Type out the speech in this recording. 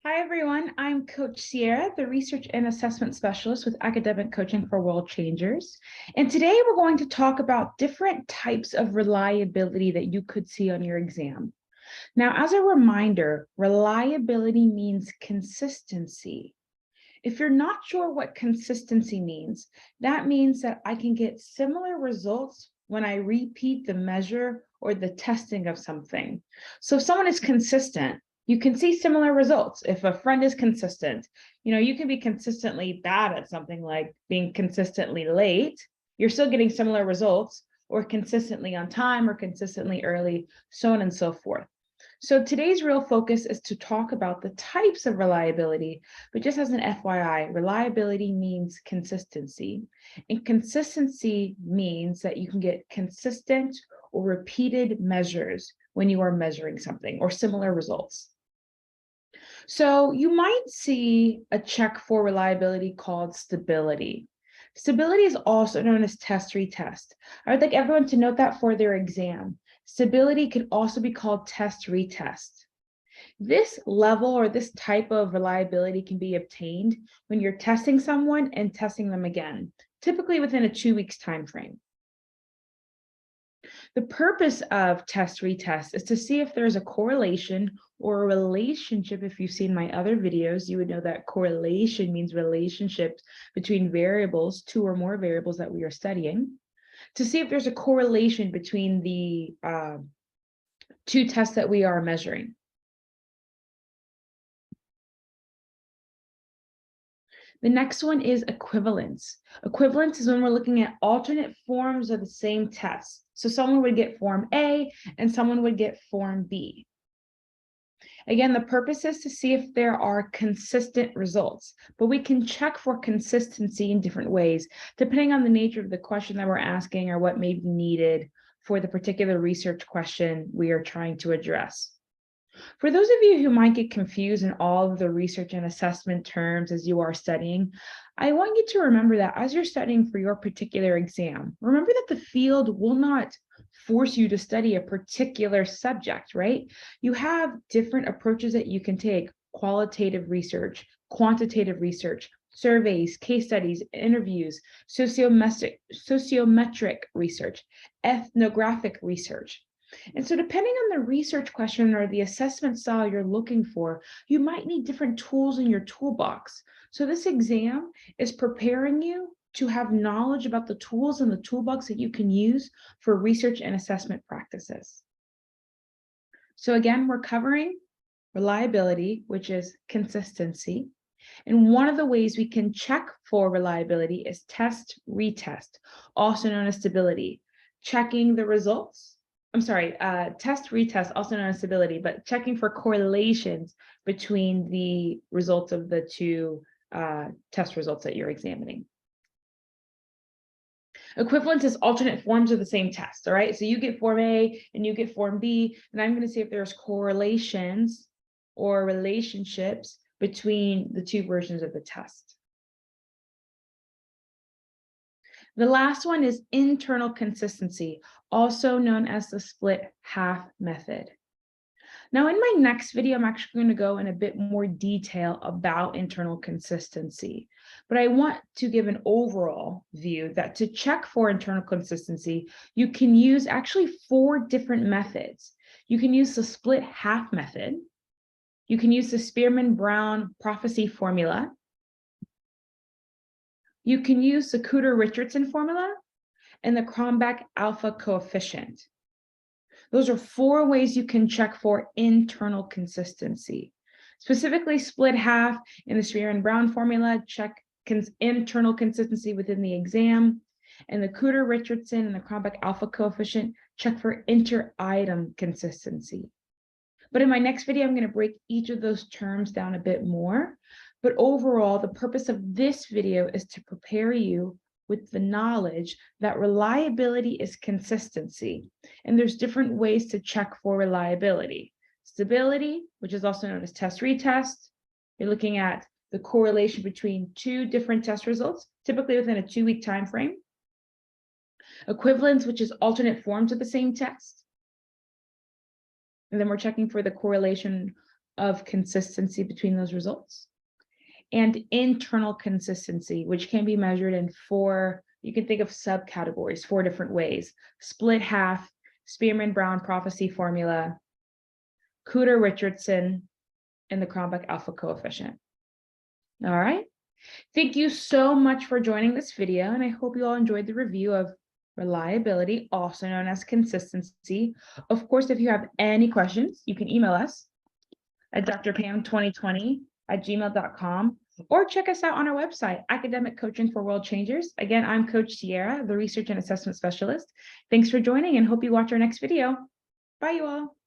Hi, everyone. I'm Coach Sierra, the Research and Assessment Specialist with Academic Coaching for World Changers. And today we're going to talk about different types of reliability that you could see on your exam. Now, as a reminder, reliability means consistency. If you're not sure what consistency means, that means that I can get similar results when I repeat the measure or the testing of something. So if someone is consistent, you can see similar results. If a friend is consistent, you can be consistently bad at something like being consistently late, you're still getting similar results, or consistently on time or consistently early, so on and so forth. So today's real focus is to talk about the types of reliability, but just as an FYI, reliability means consistency. And consistency means that you can get consistent or repeated measures when you are measuring something or similar results. So you might see a check for reliability called stability. Stability is also known as test-retest. I would like everyone to note that for their exam. Stability could also be called test-retest. This level or this type of reliability can be obtained when you're testing someone and testing them again, typically within a 2 weeks time frame. The purpose of test-retest is to see if there's a correlation or a relationship. If you've seen my other videos, you would know that correlation means relationships between variables, 2 or more variables that we are studying, to see if there's a correlation between the 2 tests that we are measuring. The next one is equivalence. Equivalence is when we're looking at alternate forms of the same test. So someone would get form A and someone would get form B. Again, the purpose is to see if there are consistent results, but we can check for consistency in different ways, depending on the nature of the question that we're asking or what may be needed for the particular research question we are trying to address. For those of you who might get confused in all of the research and assessment terms as you are studying, I want you to remember that as you're studying for your particular exam, remember that the field will not force you to study a particular subject, right? You have different approaches that you can take: qualitative research, quantitative research, surveys, case studies, interviews, sociometric research, ethnographic research. And so depending on the research question or the assessment style you're looking for, you might need different tools in your toolbox. So this exam is preparing you to have knowledge about the tools in the toolbox that you can use for research and assessment practices. So again, we're covering reliability, which is consistency. And one of the ways we can check for reliability is test-retest, also known as stability, checking the results. Test-retest, also known as stability, but checking for correlations between the results of the 2 test results that you're examining. Equivalence is alternate forms of the same test, all right? So you get form A and you get form B, and I'm going to see if there's correlations or relationships between the 2 versions of the test. The last one is internal consistency, also known as the split half method. Now, in my next video, I'm actually going to go in a bit more detail about internal consistency, but I want to give an overall view that to check for internal consistency, you can use actually 4 different methods. You can use the split half method. You can use the Spearman-Brown prophecy formula. You can use the Kuder-Richardson formula and the Cronbach alpha coefficient. Those are 4 ways you can check for internal consistency. Specifically, split half in the Spearman-Brown formula, check internal consistency within the exam, and the Kuder-Richardson and the Cronbach alpha coefficient check for inter-item consistency. But in my next video, I'm going to break each of those terms down a bit more. But overall, the purpose of this video is to prepare you with the knowledge that reliability is consistency. And there's different ways to check for reliability. Stability, which is also known as test-retest. You're looking at the correlation between 2 different test results, typically within a 2-week time frame. Equivalence, which is alternate forms of the same test. And then we're checking for the correlation of consistency between those results, and internal consistency, which can be measured in you can think of subcategories, 4 different ways: split half, Spearman-Brown prophecy formula, Cooter-Richardson, and the Cronbach alpha coefficient. All right. Thank you so much for joining this video, and I hope you all enjoyed the review of reliability, also known as consistency. Of course, if you have any questions, you can email us at drpam2020@gmail.com, or check us out on our website, Academic Coaching for World Changers. Again, I'm Coach Tiara, the Research and Assessment Specialist. Thanks for joining, and hope you watch our next video. Bye, you all.